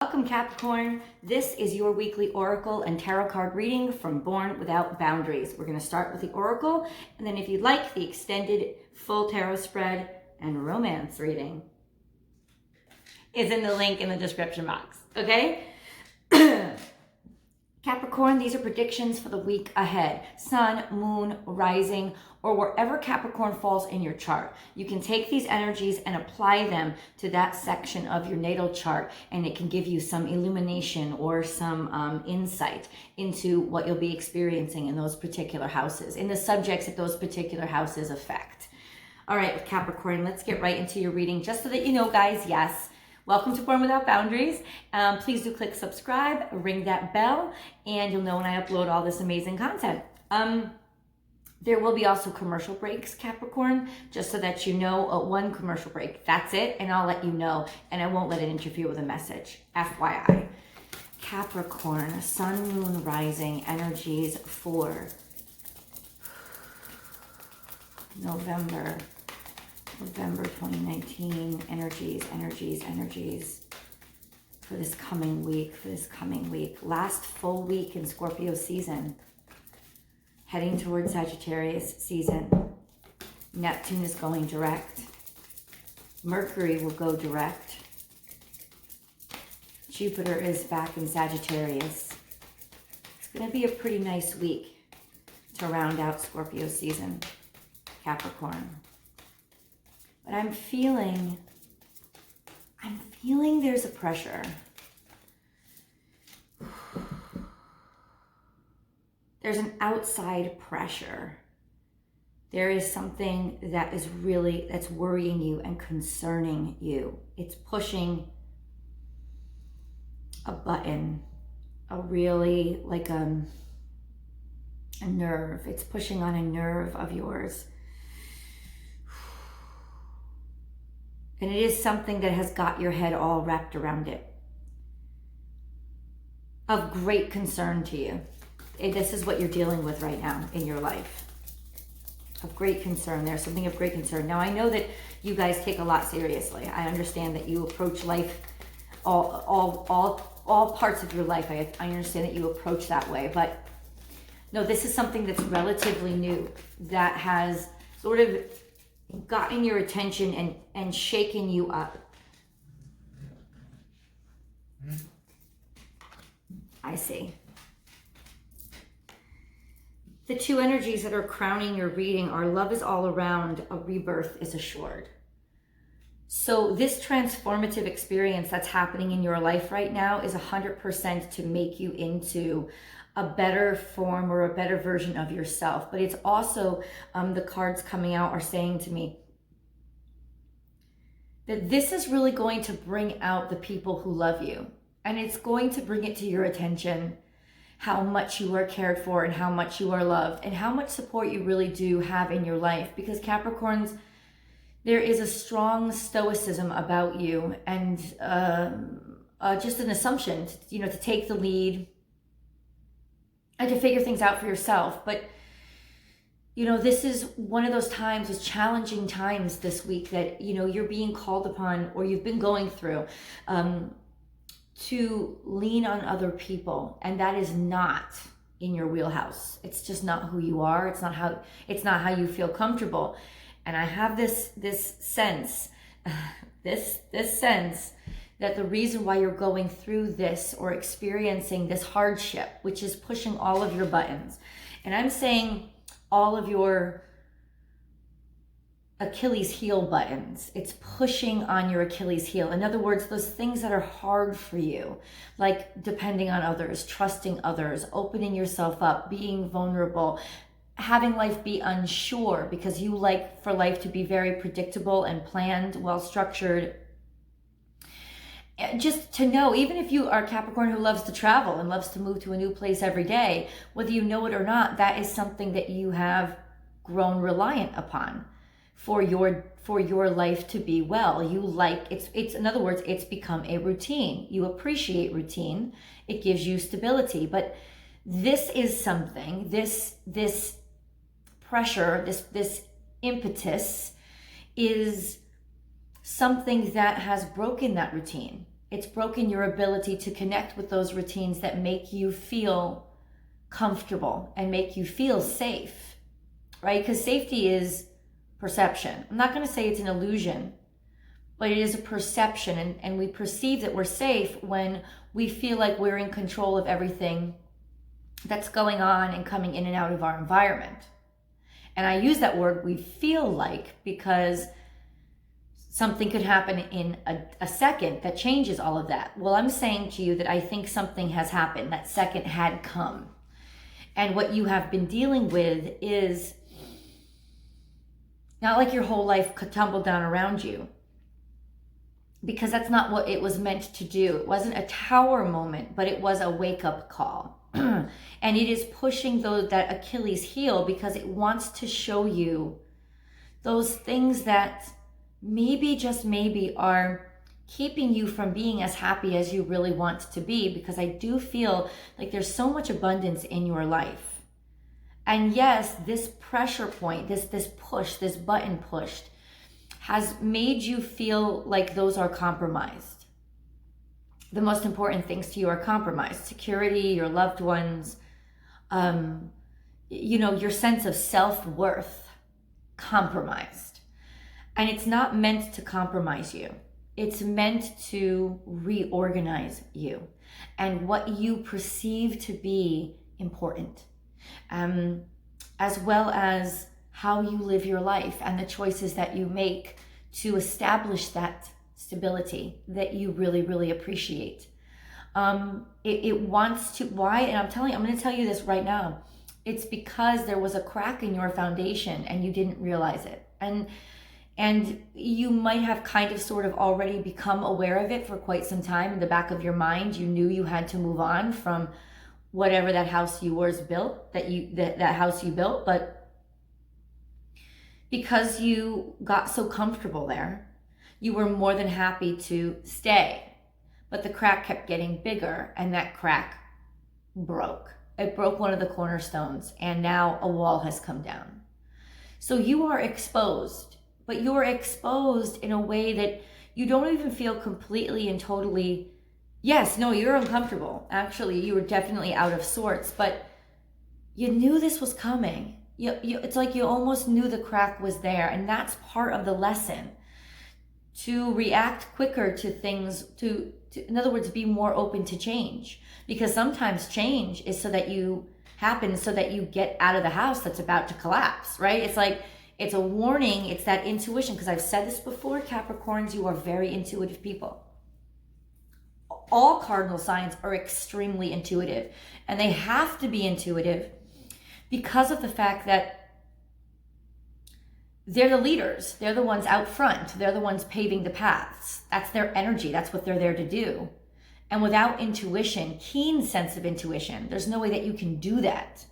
Welcome, Capricorn. This is your weekly oracle and tarot card reading from Born Without Boundaries. We're going to start with the oracle, and then if you'd like, the extended full tarot spread and romance reading is in the link in the description box, okay? Capricorn, these are predictions for the week ahead. Sun, moon, rising, or wherever Capricorn falls in your chart. You can take these energies and apply them to that section of your natal chart, and it can give you some illumination or some insight into what you'll be experiencing in those particular houses, in the subjects that those particular houses affect. All right, with Capricorn, let's get right into your reading. Just so that you know, guys, yes, welcome to Born Without Boundaries. Please do click subscribe, ring that bell, and you'll know when I upload all this amazing content. There will be also commercial breaks, Capricorn, just so that you know, one commercial break. That's it, and I'll let you know, and I won't let it interfere with a message. FYI. Capricorn, Sun, Moon, Rising, energies for November 2019, energies for this coming week. Last full week in Scorpio season, heading towards Sagittarius season. Neptune is going direct. Mercury will go direct. Jupiter is back in Sagittarius. It's going to be a pretty nice week to round out Scorpio season, Capricorn. But I'm feeling there's a pressure. There's an outside pressure. There is something that is that's worrying you and concerning you. It's pushing a button, a nerve. It's pushing on a nerve of yours. And it is something that has got your head all wrapped around it. Of great concern to you. This is what you're dealing with right now in your life. Of great concern. There's something of great concern. Now, I know that you guys take a lot seriously. I understand that you approach life, all parts of your life. I understand that you approach that way. But no, this is something that's relatively new, that has sort of gotten your attention and shaken you up. I see. The two energies that are crowning your reading are love is all around, a rebirth is assured. So this transformative experience that's happening in your life right now is 100% to make you into a better form or a better version of yourself. But it's also, the cards coming out are saying to me that this is really going to bring out the people who love you. And it's going to bring it to your attention how much you are cared for and how much you are loved and how much support you really do have in your life. Because Capricorns, there is a strong stoicism about you and just an assumption, to take the lead and to figure things out for yourself. But, this is one of those times, those challenging times this week that, you're being called upon, or you've been going through, to lean on other people. And that is not in your wheelhouse. It's just not who you are. It's not how you feel comfortable. And I have this sense, this sense that the reason why you're going through this or experiencing this hardship, which is pushing all of your buttons, and I'm saying all of your Achilles heel buttons, it's pushing on your Achilles heel. In other words, those things that are hard for you, like depending on others, trusting others, opening yourself up, being vulnerable, having life be unsure, because you like for life to be very predictable and planned, well structured. Just to know, even if you are a Capricorn who loves to travel and loves to move to a new place every day, whether you know it or not, that is something that you have grown reliant upon for your life to be well. You like, it's in other words, it's become a routine. You appreciate routine. It gives you stability. But this is something, this pressure, this impetus is something that has broken that routine. It's broken your ability to connect with those routines that make you feel comfortable and make you feel safe, right? Because safety is perception. I'm not going to say it's an illusion, but it is a perception. And we perceive that we're safe when we feel like we're in control of everything that's going on and coming in and out of our environment. And I use that word, we feel like, because something could happen in a second that changes all of that. Well, I'm saying to you that I think something has happened. That second had come. And what you have been dealing with is not like your whole life could tumble down around you, because that's not what it was meant to do. It wasn't a tower moment, but it was a wake-up call. And it is pushing that Achilles heel because it wants to show you those things that maybe, just maybe, are keeping you from being as happy as you really want to be, because I do feel like there's so much abundance in your life. And yes, this pressure point, this push, this button pushed, has made you feel like those are compromised. The most important things to you are compromised. Security, your loved ones, your sense of self-worth, compromised. And it's not meant to compromise you. It's meant to reorganize you and what you perceive to be important, as well as how you live your life and the choices that you make to establish that stability that you really, really appreciate. It wants to, why? And I'm going to tell you this right now. It's because there was a crack in your foundation and you didn't realize it. And you might have kind of sort of already become aware of it for quite some time. In the back of your mind, you knew you had to move on from whatever that house you built, that house you built, but because you got so comfortable there, you were more than happy to stay. But the crack kept getting bigger, and that crack broke. It broke one of the cornerstones, and now a wall has come down. So you are exposed, but you are exposed in a way that you don't even feel completely and totally, yes, no, you're uncomfortable. Actually, you were definitely out of sorts, but you knew this was coming. It's like you almost knew the crack was there, and that's part of the lesson. To react quicker to things, to in other words, be more open to change. Because sometimes change is so that you get out of the house that's about to collapse, right? It's like, it's a warning, it's that intuition. Because I've said this before, Capricorns, you are very intuitive people. All cardinal signs are extremely intuitive. And they have to be intuitive because of the fact that they're the leaders. They're the ones out front. They're the ones paving the paths. That's their energy. That's what they're there to do. And without intuition, keen sense of intuition, there's no way that you can do that.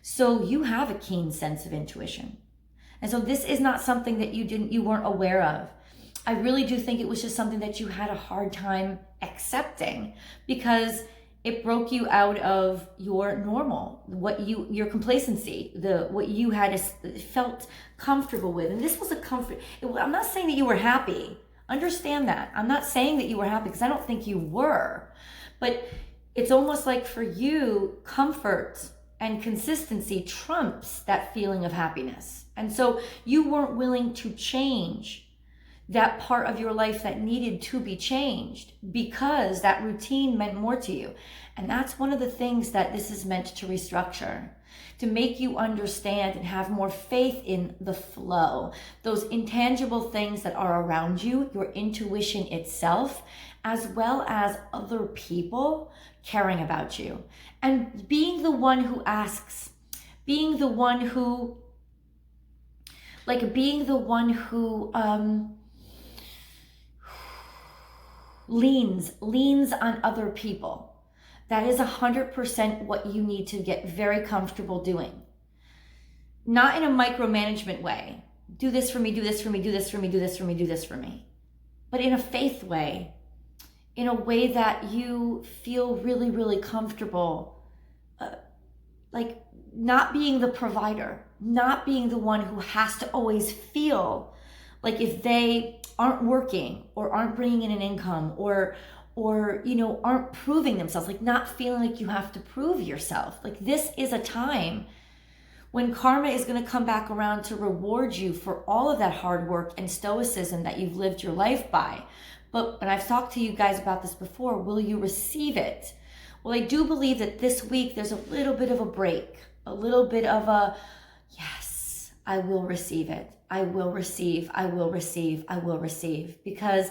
So you have a keen sense of intuition. And so this is not something that you weren't aware of. I really do think it was just something that you had a hard time accepting, because it broke you out of your normal, your complacency, what you had felt comfortable with. And this was a comfort. I'm not saying that you were happy. Understand that. I'm not saying that you were happy, because I don't think you were. But it's almost like for you, comfort and consistency trumps that feeling of happiness. And so you weren't willing to change that part of your life that needed to be changed, because that routine meant more to you. And that's one of the things that this is meant to restructure, to make you understand and have more faith in the flow, those intangible things that are around you, your intuition itself, as well as other people caring about you. And being the one who asks, being the one who leans on other people. That is 100% what you need to get very comfortable doing. Not in a micromanagement way. Do this for me, do this for me, do this for me, do this for me, do this for me. But in a faith way. In a way that you feel really, really comfortable. Like not being the provider. Not being the one who has to always feel like if they aren't working or aren't bringing in an income or aren't proving themselves, like not feeling like you have to prove yourself. Like this is a time when karma is going to come back around to reward you for all of that hard work and stoicism that you've lived your life by. But, and I've talked to you guys about this before, will you receive it? Well, I do believe that this week there's a little bit of a break, a little bit of a, yes, I will receive it. I will receive, I will receive, I will receive, because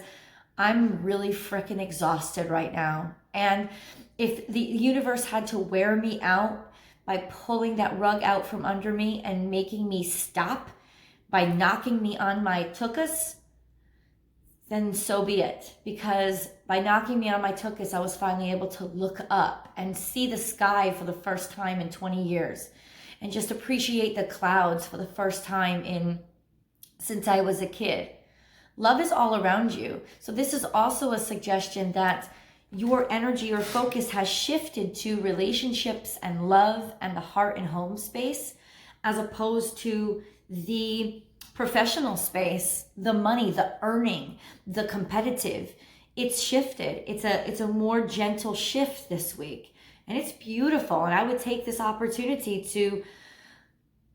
I'm really freaking exhausted right now. And if the universe had to wear me out by pulling that rug out from under me and making me stop by knocking me on my tuchus, then so be it. Because by knocking me on my tuchus, I was finally able to look up and see the sky for the first time in 20 years and just appreciate the clouds for the first time since I was a kid. Love is all around you. So this is also a suggestion that your energy or focus has shifted to relationships and love and the heart and home space, as opposed to the professional space, the money, the earning, the competitive. It's shifted. It's a more gentle shift this week, and it's beautiful. And I would take this opportunity to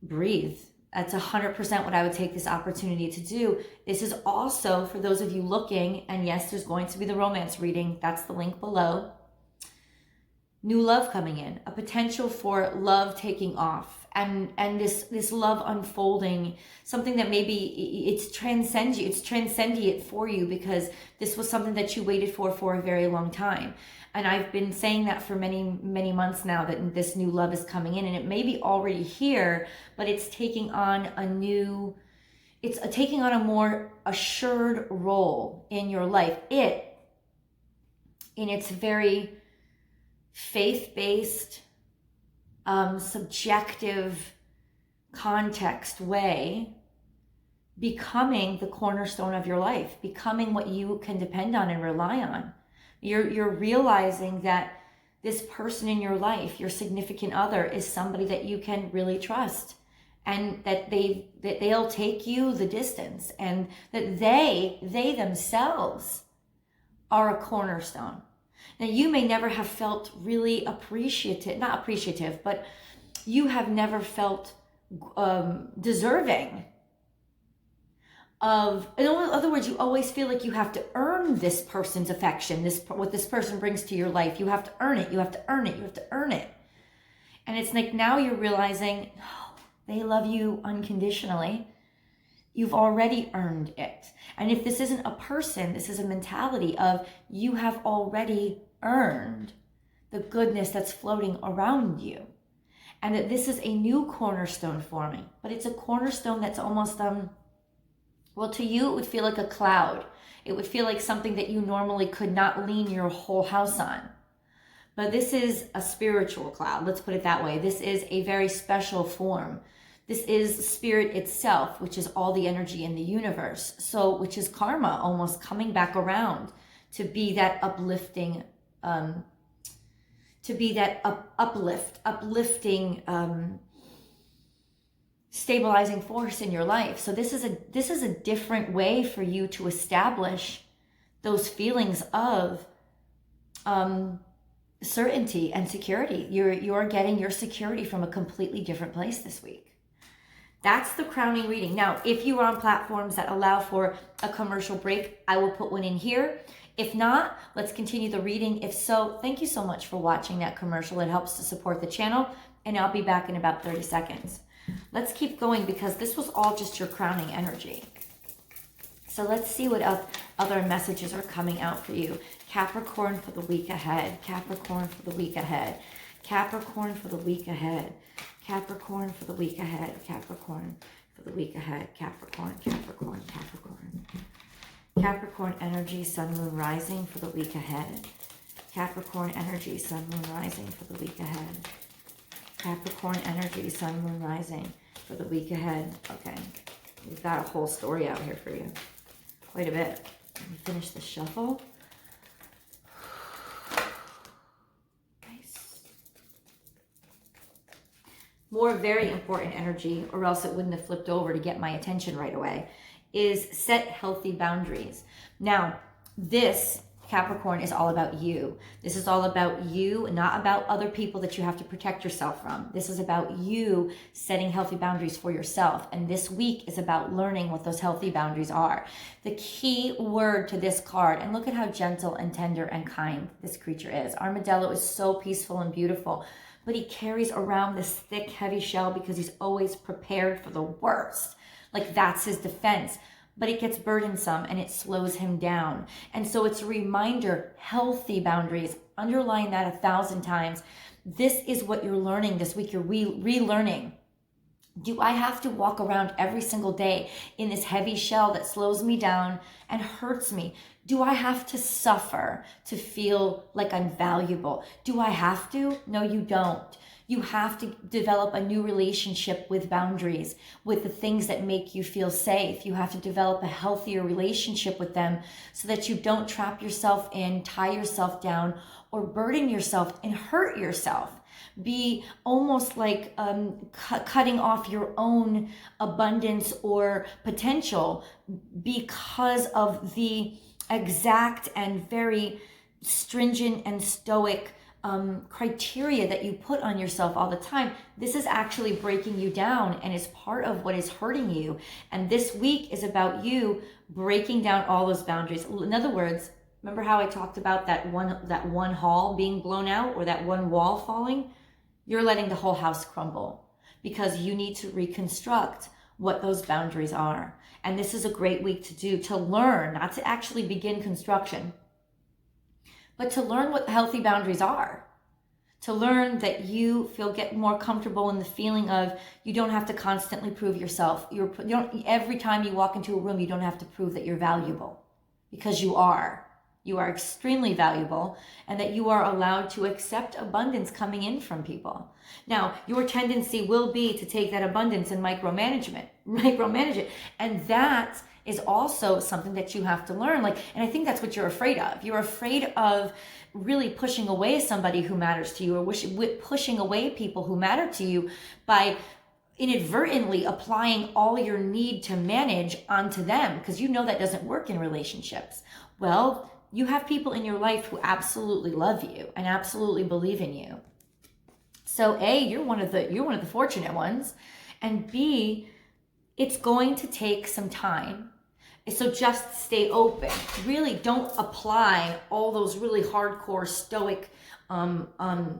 breathe. That's 100% what I would take this opportunity to do. This is also for those of you looking, and yes, there's going to be the romance reading. That's the link below. New love coming in, a potential for love taking off, and this love unfolding, something that maybe it's transcendent for you, because this was something that you waited for a very long time. And I've been saying that for many, many months now, that this new love is coming in, and it may be already here, but it's taking on taking on a more assured role in your life. In its very faith-based, subjective context way, becoming the cornerstone of your life, becoming what you can depend on and rely on. You're realizing that this person in your life, your significant other, is somebody that you can really trust, and that they'll take you the distance, and that they themselves are a cornerstone. Now, you may never have felt really not appreciative, but you have never felt deserving of, in other words, you always feel like you have to earn this person's affection, what this person brings to your life. You have to earn it, you have to earn it, you have to earn it. And it's like now you're realizing, no, they love you unconditionally. You've already earned it. And if this isn't a person, this is a mentality of you have already earned the goodness that's floating around you. And that this is a new cornerstone forming, but it's a cornerstone that's almost, well, to you, it would feel like a cloud. It would feel like something that you normally could not lean your whole house on. But this is a spiritual cloud, let's put it that way. This is a very special form. This is spirit itself, which is all the energy in the universe. So, which is karma almost coming back around to be that uplifting, uplifting, stabilizing force in your life. So this is a different way for you to establish those feelings of certainty and security. You're getting your security from a completely different place this week. That's the crowning reading. Now, if you are on platforms that allow for a commercial break, I will put one in here. If not, let's continue the reading. If so, thank you so much for watching that commercial. It helps to support the channel, and I'll be back in about 30 seconds. Let's keep going, because this was all just your crowning energy. So let's see what other messages are coming out for you. Capricorn for the week ahead. Capricorn for the week ahead. Capricorn for the week ahead. Capricorn for the week ahead. Capricorn for the week ahead. Capricorn, Capricorn, Capricorn. Capricorn energy, sun, moon, rising for the week ahead. Capricorn energy, sun, moon, rising for the week ahead. Capricorn energy, sun, moon, rising for the week ahead. Okay, we've got a whole story out here for you. Quite a bit. Let me finish the shuffle. Nice. More very important energy, or else it wouldn't have flipped over to get my attention right away, is set healthy boundaries. Now, this Capricorn is all about you. This is all about you, not about other people that you have to protect yourself from. This is about you setting healthy boundaries for yourself. And this week is about learning what those healthy boundaries are. The key word to this card, and look at how gentle and tender and kind this creature is. Armadillo is so peaceful and beautiful, but he carries around this thick, heavy shell because he's always prepared for the worst. Like that's his defense. But it gets burdensome and it slows him down. And so it's a reminder, healthy boundaries, underline that 1,000 times. This is what you're learning this week. You're relearning. Do I have to walk around every single day in this heavy shell that slows me down and hurts me? Do I have to suffer to feel like I'm valuable? Do I have to? No, you don't. You have to develop a new relationship with boundaries, with the things that make you feel safe. You have to develop a healthier relationship with them so that you don't trap yourself in, tie yourself down, or burden yourself and hurt yourself. Be almost like cutting off your own abundance or potential because of the exact and very stringent and stoic criteria that you put on yourself all the time. This is actually breaking you down and is part of what is hurting you. And this week is about you breaking down all those boundaries. In other words, remember how I talked about that one hall being blown out or that one wall falling? You're letting the whole house crumble because you need to reconstruct what those boundaries are. And this is a great week to learn, not to actually begin construction, but to learn what healthy boundaries are. To learn that you get more comfortable in the feeling of you don't have to constantly prove yourself. Every time you walk into a room, you don't have to prove that you're valuable because you are. You are extremely valuable, and that you are allowed to accept abundance coming in from people. Now, your tendency will be to take that abundance and micromanage it. And that is also something that you have to learn. And I think that's what you're afraid of. You're afraid of really pushing away somebody who matters to you, or pushing away people who matter to you by inadvertently applying all your need to manage onto them, because you know that doesn't work in relationships. Well, you have people in your life who absolutely love you and absolutely believe in you. So A, you're one of the fortunate ones, and B, it's going to take some time. So just stay open. Really don't apply all those really hardcore stoic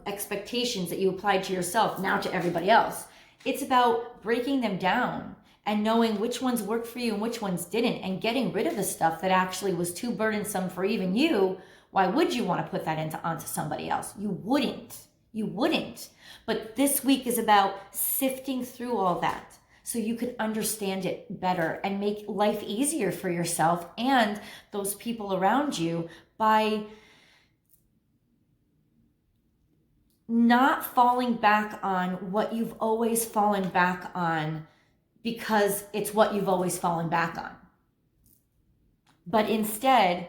expectations that you applied to yourself now to everybody else. It's about breaking them down and knowing which ones worked for you and which ones didn't, and getting rid of the stuff that actually was too burdensome for even you. Why would you want to put that onto somebody else? You wouldn't. But this week is about sifting through all that so you can understand it better and make life easier for yourself and those people around you by not falling back on what you've always fallen back on because it's what you've always fallen back on. But instead,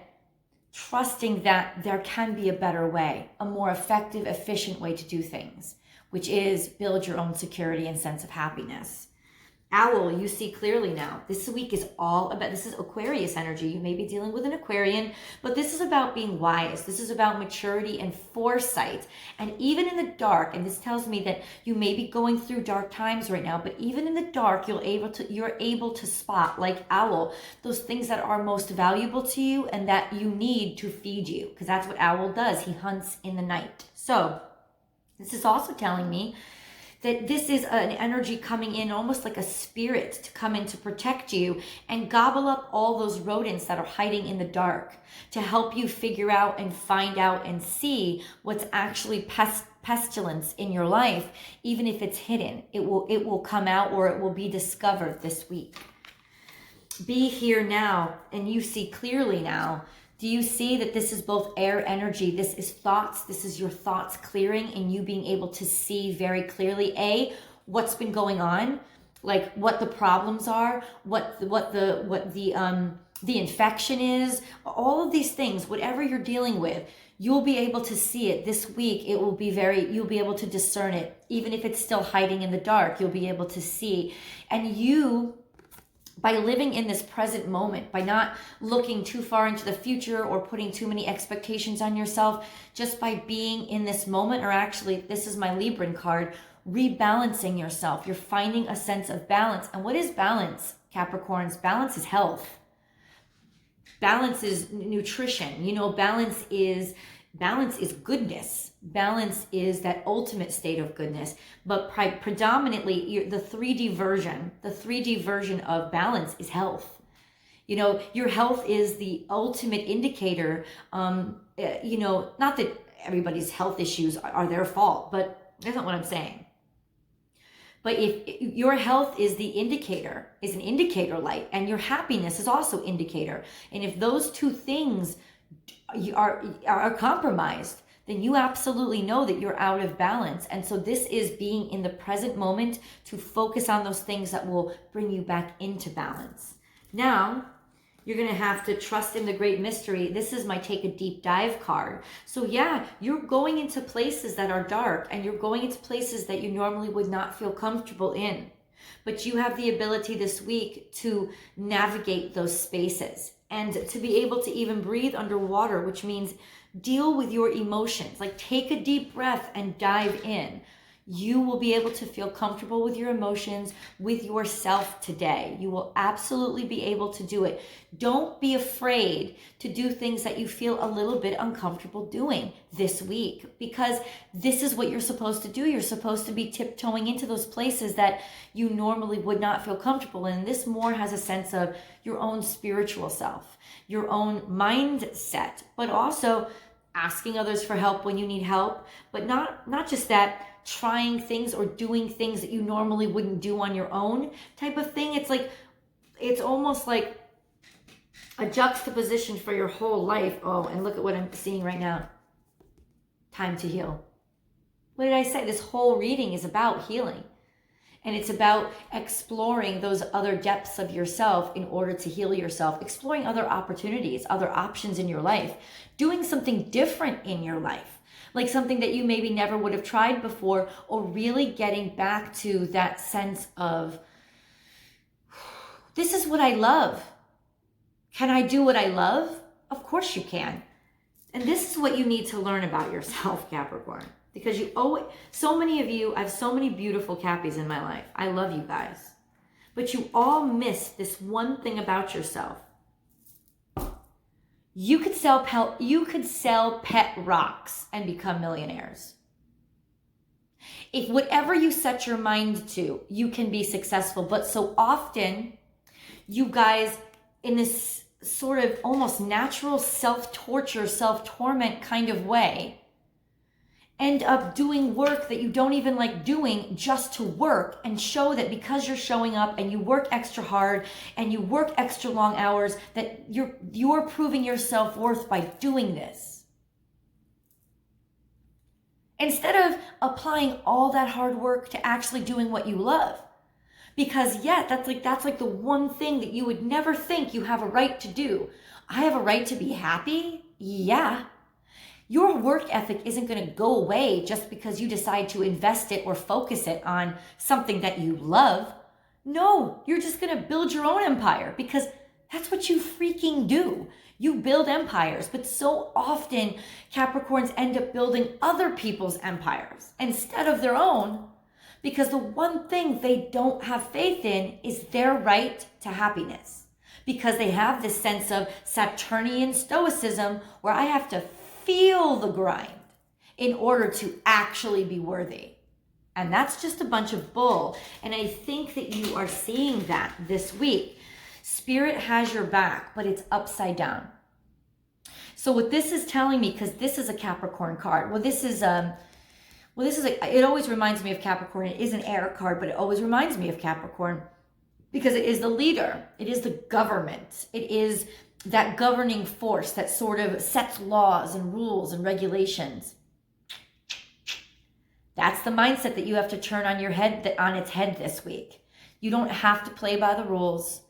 trusting that there can be a better way, a more effective, efficient way to do things, which is build your own security and sense of happiness. Owl, you see clearly now. This week is all about, this is Aquarius energy. You may be dealing with an Aquarian, but this is about being wise. This is about maturity and foresight. And even in the dark, and this tells me that you may be going through dark times right now, but even in the dark, you're able to spot, like Owl, those things that are most valuable to you and that you need to feed you, because that's what Owl does. He hunts in the night. So this is also telling me that this is an energy coming in almost like a spirit to come in to protect you and gobble up all those rodents that are hiding in the dark, to help you figure out and find out and see what's actually pestilence in your life. Even if it's hidden, it will come out, or it will be discovered this week. Be here now, and you see clearly now. Do you see that this is both air energy? This is thoughts. This is your thoughts clearing and you being able to see very clearly, A, what's been going on, like what the problems are, what the infection is, all of these things, whatever you're dealing with, you'll be able to see it this week. You'll be able to discern it. Even if it's still hiding in the dark, you'll be able to see. And you by living in this present moment, by not looking too far into the future or putting too many expectations on yourself, just by being in this moment, or actually, this is my Libran card, rebalancing yourself. You're finding a sense of balance. And what is balance, Capricorns? Balance is health. Balance is nutrition. You know, balance is goodness. Balance is that ultimate state of goodness. But predominantly, the 3D version of balance is health. You know, your health is the ultimate indicator. You know, not that everybody's health issues are their fault, but that's not what I'm saying. But if your health is the indicator, is an indicator light, and your happiness is also indicator, and if those two things are compromised, then you absolutely know that you're out of balance. And so this is being in the present moment to focus on those things that will bring you back into balance. Now, you're going to have to trust in the great mystery. This is my take a deep dive card. So yeah, you're going into places that are dark, and you're going into places that you normally would not feel comfortable in. But you have the ability this week to navigate those spaces and to be able to even breathe underwater, which means deal with your emotions. Like, take a deep breath and dive in. You will be able to feel comfortable with your emotions, with yourself today. You will absolutely be able to do it. Don't be afraid to do things that you feel a little bit uncomfortable doing this week, because this is what you're supposed to do. You're supposed to be tiptoeing into those places that you normally would not feel comfortable in. This more has a sense of your own spiritual self, your own mindset, but also asking others for help when you need help, but not just that, trying things or doing things that you normally wouldn't do on your own type of thing. It's almost like a juxtaposition for your whole life. Oh, and look at what I'm seeing right now. Time to heal. What did I say? This whole reading is about healing. And it's about exploring those other depths of yourself in order to heal yourself, exploring other opportunities, other options in your life, doing something different in your life, like something that you maybe never would have tried before, or really getting back to that sense of, this is what I love. Can I do what I love? Of course you can. And this is what you need to learn about yourself, Capricorn. Because so many of you, I have so many beautiful Cappies in my life. I love you guys. But you all miss this one thing about yourself. You could sell pet rocks and become millionaires. If whatever you set your mind to, you can be successful. But so often, you guys, in this sort of almost natural self-torture, self-torment kind of way, end up doing work that you don't even like doing just to work, and show that because you're showing up and you work extra hard and you work extra long hours, that you're proving your self-worth by doing this. Instead of applying all that hard work to actually doing what you love. Because that's like the one thing that you would never think you have a right to do. I have a right to be happy? Yeah. Your work ethic isn't going to go away just because you decide to invest it or focus it on something that you love. No, you're just going to build your own empire, because that's what you freaking do. You build empires, but so often Capricorns end up building other people's empires instead of their own, because the one thing they don't have faith in is their right to happiness, because they have this sense of Saturnian stoicism where I have to feel the grind in order to actually be worthy. And that's just a bunch of bull. And I think that you are seeing that this week. Spirit has your back, but it's upside down. So what this is telling me, because this is a Capricorn card. It always reminds me of Capricorn. It is an air card, but it always reminds me of Capricorn because it is the leader. It is the government. It is that governing force that sort of sets laws and rules and regulations. That's the mindset that you have to turn on its head this week. You don't have to play by the rules.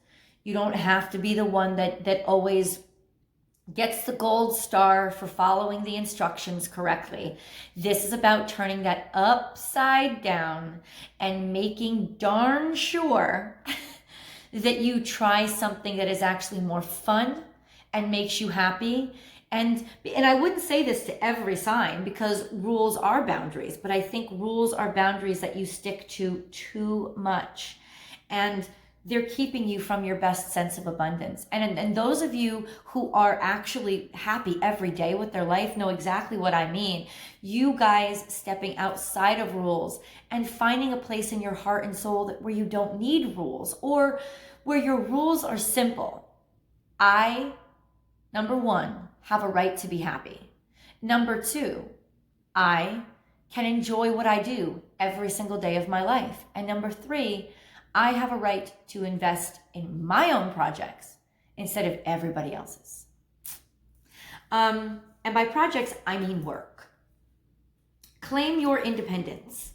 You don't have to be the one that always gets the gold star for following the instructions correctly. This is about turning that upside down and making darn sure that you try something that is actually more fun and makes you happy. And I wouldn't say this to every sign, because rules are boundaries, but I think rules are boundaries that you stick to too much, and they're keeping you from your best sense of abundance. And those of you who are actually happy every day with their life know exactly what I mean. You guys stepping outside of rules and finding a place in your heart and soul where you don't need rules, or where your rules are simple. I, number one, have a right to be happy. Number two, I can enjoy what I do every single day of my life. And number three, I have a right to invest in my own projects instead of everybody else's. And by projects, I mean work. Claim your independence.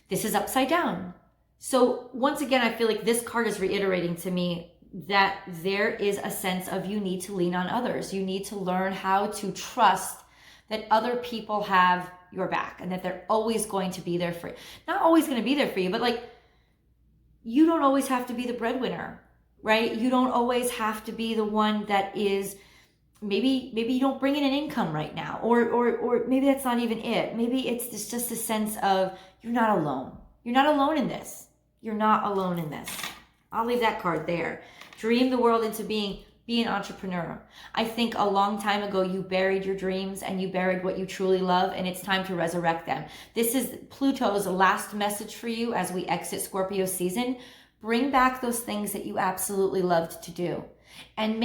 This is upside down. So once again, I feel like this card is reiterating to me that there is a sense of you need to lean on others. You need to learn how to trust that other people have your back and that they're always going to be there for you. Not always going to be there for you, but like, you don't always have to be the breadwinner, right? You don't always have to be the one that is, maybe you don't bring in an income right now, or maybe that's not even it. Maybe it's just a sense of you're not alone. You're not alone in this. You're not alone in this. I'll leave that card there. Dream the world into being. Be an entrepreneur. I think a long time ago you buried your dreams and you buried what you truly love, and it's time to resurrect them. This is Pluto's last message for you as we exit Scorpio season. Bring back those things that you absolutely loved to do and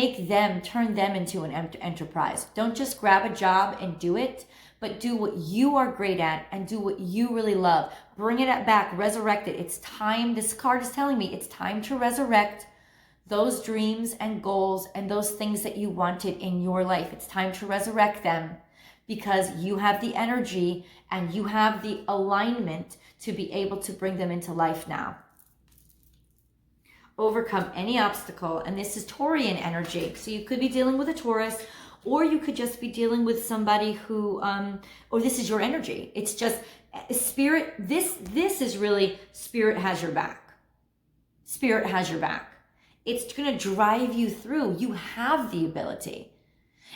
turn them into an enterprise. Don't just grab a job and do it, but do what you are great at and do what you really love. Bring it back, resurrect it. It's time. This card is telling me it's time to resurrect those dreams and goals and those things that you wanted in your life. It's time to resurrect them, because you have the energy and you have the alignment to be able to bring them into life now. Overcome any obstacle. And this is Taurian energy. So you could be dealing with a Taurus, or you could just be dealing with somebody who, or this is your energy. It's just spirit. This is really spirit has your back. Spirit has your back. It's going to drive you through. You have the ability.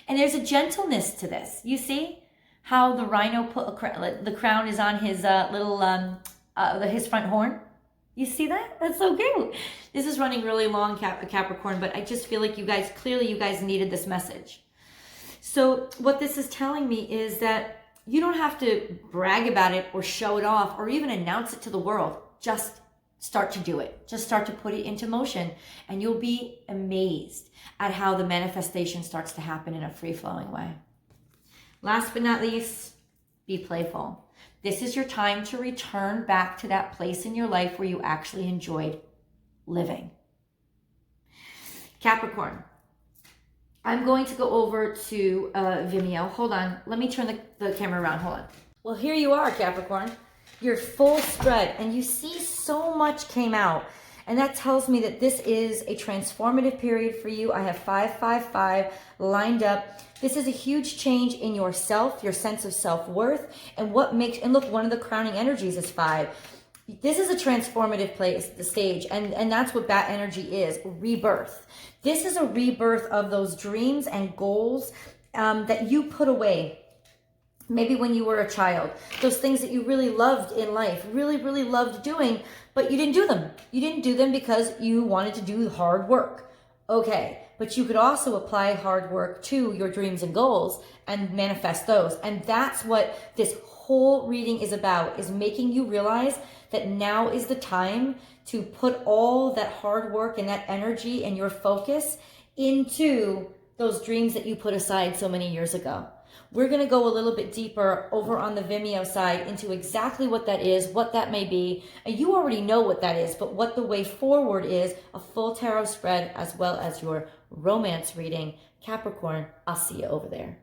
And there's a gentleness to this. You see how the rhino put the crown is on his his front horn? You see that? That's so cute. This is running really long, Capricorn, but I just feel like you guys needed this message. So what this is telling me is that you don't have to brag about it or show it off or even announce it to the world. Just start to do it. Just start to put it into motion, and you'll be amazed at how the manifestation starts to happen in a free-flowing way. Last but not least, be playful. This is your time to return back to that place in your life where you actually enjoyed living. Capricorn, I'm going to go over to Vimeo. Hold on. Let me turn the camera around. Hold on. Well, here you are, Capricorn. Your full spread, and you see so much came out, and that tells me that this is a transformative period for you. I have 555 lined up. This is a huge change in yourself, your sense of self-worth, and look, one of the crowning energies is 5. This is a transformative place, the stage, and that's what that energy is, rebirth. This is a rebirth of those dreams and goals that you put away. Maybe when you were a child, those things that you really loved in life, really, really loved doing, but you didn't do them. You didn't do them because you wanted to do hard work. Okay, but you could also apply hard work to your dreams and goals and manifest those. And that's what this whole reading is about, is making you realize that now is the time to put all that hard work and that energy and your focus into those dreams that you put aside so many years ago. We're going to go a little bit deeper over on the Vimeo side into exactly what that is, what that may be. And you already know what that is, but what the way forward is, a full tarot spread as well as your romance reading. Capricorn, I'll see you over there.